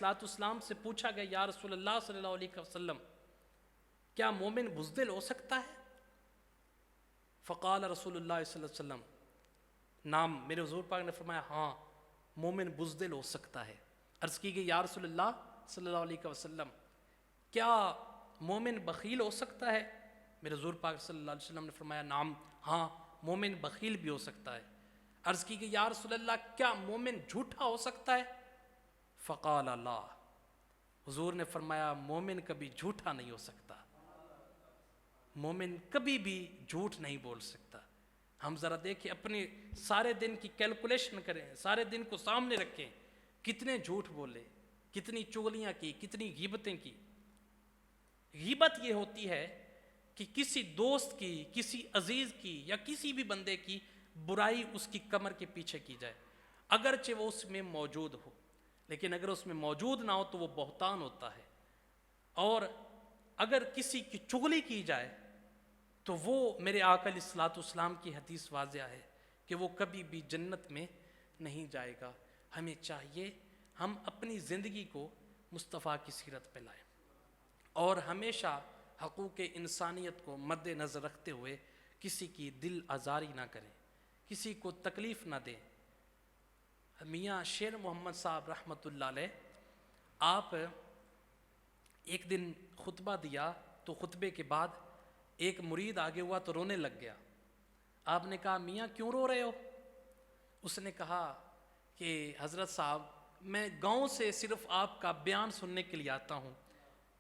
अलैहिस्सलाम से पूछा गया, या रसूल अल्लाह सल्लल्लाहु अलैहि वसल्लम, क्या मोमिन बुज़दिल हो सकता है? फ़क़ाल रसूलुल्लाह सल्लल्लाहु अलैहि वसल्लम, नाम, मेरे हुज़ूर पाक ने फरमाया हाँ, मोमिन बुज़दिल हो सकता है। अर्ज़ की गई, या रसूल अल्लाह सल्लल्लाहु अलैहि वसल्लम, क्या मोमिन बख़ील हो सकता है? मेरे हुज़ूर पाक सल्लल्लाहु अलैहि वसल्लम ने फरमाया नाम, हाँ, मोमिन बख़ील भी हो सकता है। अर्ज़ की गई, या रसूल अल्लाह, क्या मोमिन झूठा हो सकता है? फ़क़ाल ला, हुज़ूर ने फरमाया मोमिन कभी झूठा नहीं हो सकता, मोमिन कभी भी झूठ नहीं बोल सकता। हम ज़रा देखें, अपने सारे दिन की कैलकुलेशन करें, सारे दिन को सामने रखें, कितने झूठ बोले, कितनी चुगलियाँ की, कितनी ग़ीबतें की। ग़ीबत ये होती है कि किसी दोस्त की, किसी अजीज़ की या किसी भी बंदे की बुराई उसकी कमर के पीछे की जाए, अगरचे वो उसमें मौजूद हो, लेकिन अगर उसमें मौजूद ना हो तो वो बहतान होता है। और अगर किसी की चुगली की जाए तो वो, मेरे आका अलैहिस्सलाम की हदीस वाज़िया है कि वो कभी भी जन्नत में नहीं जाएगा। हमें चाहिए हम अपनी ज़िंदगी को मुस्तफ़ा की सीरत पे लाएं और हमेशा हक़ूक़ इंसानियत को मद्देनज़र रखते हुए किसी की दिल आज़ारी ना करें, किसी को तकलीफ़ ना दें। मियाँ शेर मोहम्मद साहब रहमतुल्लाह अलैह, आप एक दिन खुतबा दिया तो खुतबे के बाद एक मुरीद आगे हुआ तो रोने लग गया। आपने कहा, मियाँ क्यों रो रहे हो? उसने कहा कि हज़रत साहब, मैं गांव से सिर्फ़ आपका बयान सुनने के लिए आता हूँ,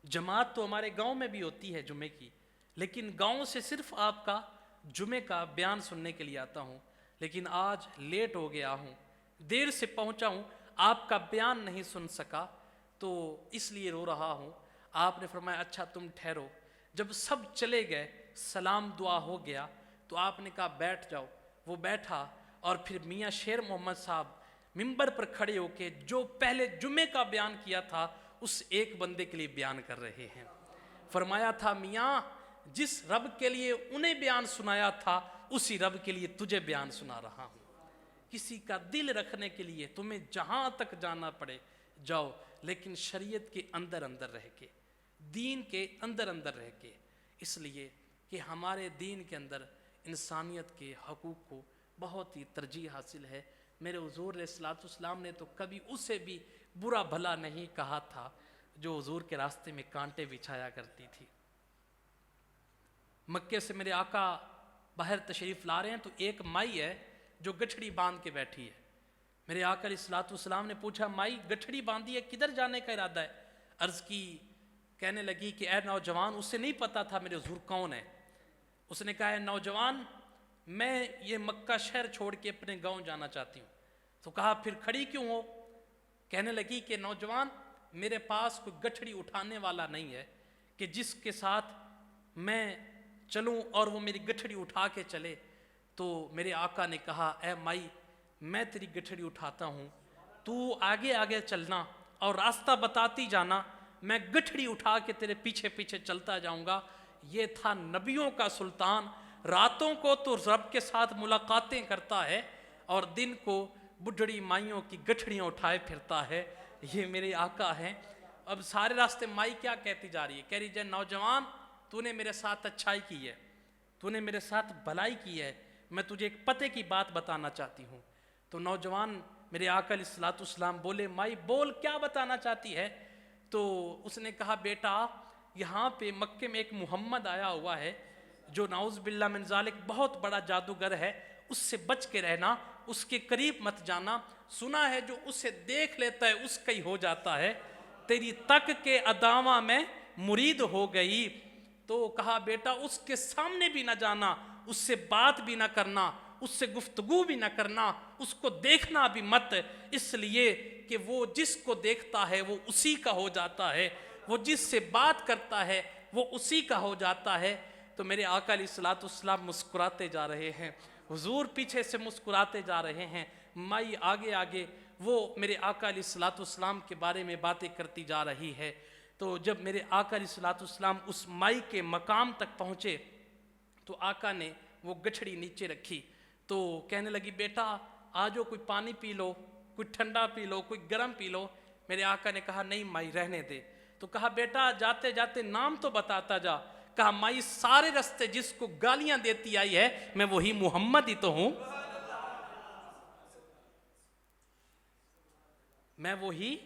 जमात तो हमारे गांव में भी होती है जुमे की, लेकिन गांव से सिर्फ़ आपका जुमे का बयान सुनने के लिए आता हूँ, लेकिन आज लेट हो गया हूँ, देर से पहुँचा हूँ, आपका बयान नहीं सुन सका, तो इसलिए रो रहा हूँ। आपने फरमाया, अच्छा तुम ठहरो। जब सब चले गए, सलाम दुआ हो गया, तो आपने कहा बैठ जाओ। वो बैठा और फिर मियाँ शेर मोहम्मद साहब मिंबर पर खड़े होके जो पहले जुमे का बयान किया था उस एक बंदे के लिए बयान कर रहे हैं। फरमाया था, मियाँ जिस रब के लिए उन्हें बयान सुनाया था उसी रब के लिए तुझे बयान सुना रहा हूँ। किसी का दिल रखने के लिए तुम्हें जहाँ तक जाना पड़े जाओ, लेकिन शरीयत के अंदर अंदर रह के, दीन के अंदर अंदर रह के, इसलिए कि हमारे दीन के अंदर इंसानियत के हकूक़ को बहुत ही तरजीह हासिल है। मेरे हुज़ूर अलैहिस्सलाम ने तो कभी उसे भी बुरा भला नहीं कहा था जो हुज़ूर के रास्ते में कांटे बिछाया करती थी। मक्के से मेरे आका बाहर तशरीफ़ ला रहे हैं तो एक माई है जो गठड़ी बांध के बैठी है। मेरे आका अलैहिस्सलाम ने पूछा, माई गठड़ी बांधी है, किधर जाने का इरादा है? अर्ज़ की, कहने लगी कि ए नौजवान, उससे नहीं पता था मेरे हुज़ूर कौन है। उसने कहा, नौजवान, मैं ये मक्का शहर छोड़ के अपने गांव जाना चाहती हूँ। तो कहा, फिर खड़ी क्यों हो? कहने लगी कि नौजवान, मेरे पास कोई गठड़ी उठाने वाला नहीं है कि जिसके साथ मैं चलूँ और वो मेरी गठड़ी उठा के चले। तो मेरे आका ने कहा, ए माई, मैं तेरी गठड़ी उठाता हूँ, तू आगे आगे चलना और रास्ता बताती जाना, मैं गठड़ी उठा के तेरे पीछे पीछे चलता जाऊँगा। ये था नबियों का सुल्तान, रातों को तो रब के साथ मुलाकातें करता है और दिन को बुढ़ड़ी माइयों की गठड़ियाँ उठाए फिरता है। ये मेरे आका हैं। अब सारे रास्ते माई क्या कहती जा रही है? कह रही है, नौजवान, तूने मेरे साथ अच्छाई की है, तूने मेरे साथ भलाई की है, मैं तुझे एक पते की बात बताना चाहती हूँ। तो नौजवान मेरे आका अलैहिस्सलाम बोले, माई बोल, क्या बताना चाहती है? तो उसने कहा, बेटा, यहाँ पे मक्के में एक मोहम्मद आया हुआ है जो नाउज़ बिल्लाह मिन ज़ालिक बहुत बड़ा जादूगर है, उससे बच के रहना, उसके करीब मत जाना। सुना है जो उसे देख लेता है उसका ही हो जाता है, तेरी तक के अदावा में मुरीद हो गई। तो कहा, बेटा, उसके सामने भी ना जाना, उससे बात भी ना करना, उससे गुफ्तगू भी ना करना, उसको देखना भी मत, इसलिए कि वो जिसको देखता है वो उसी का हो जाता है, वो जिससे बात करता है वो उसी का हो जाता है। तो मेरे आका अलैहिस्सलाम मुस्कुराते जा रहे हैं, हुजूर पीछे से मुस्कुराते जा रहे हैं, माई आगे आगे वो मेरे आका अलैहिस्सलाम के बारे में बातें करती जा रही है। तो जब मेरे आका अलैहिस्सलाम उस माई के मकाम तक पहुँचे तो आका ने वो गठड़ी नीचे रखी, तो कहने लगी, बेटा आ जाओ, कोई पानी पी लो, कोई ठंडा पी लो, कोई गर्म पी लो। میرے آقا نے کہا نہیں مائی رہنے دے، تو کہا بیٹا جاتے جاتے نام تو بتاتا جا، کہا مائی سارے رستے جس کو گالیاں دیتی آئی ہے میں وہی محمد ہی تو ہوں، میں وہی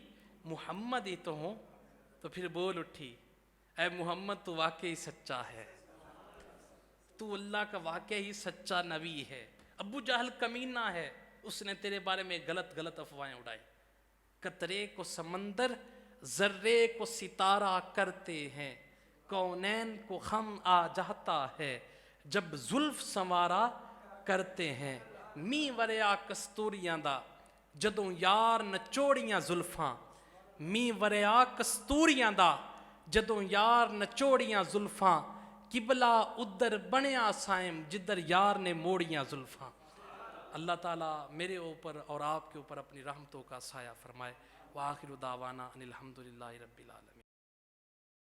محمد ہی تو ہوں۔ تو پھر بول اٹھی، اے محمد تو واقعی سچا ہے، تو اللہ کا واقعی سچا نبی ہے۔ ابو جہل کمینہ ہے، اس نے تیرے بارے میں غلط غلط افواہیں اڑائی۔ قطرے کو سمندر ذرے کو ستارہ کرتے ہیں، کونین کو خم آ جاتا ہے جب زلف سنوارا کرتے ہیں، می وریا کستوریاں دا جدوں یار نچوڑیاں زلفاں، می وریا کستوریاں دا جدوں یار نچوڑیاں زلفاں، قبلہ ادھر بنیا سائم جدھر یار نے موڑیاں زلفاں۔ اللہ تعالیٰ میرے اوپر اور آپ کے اوپر اپنی رحمتوں کا سایہ فرمائے۔ وآخر دعوانا ان الحمدللہ رب العالمین۔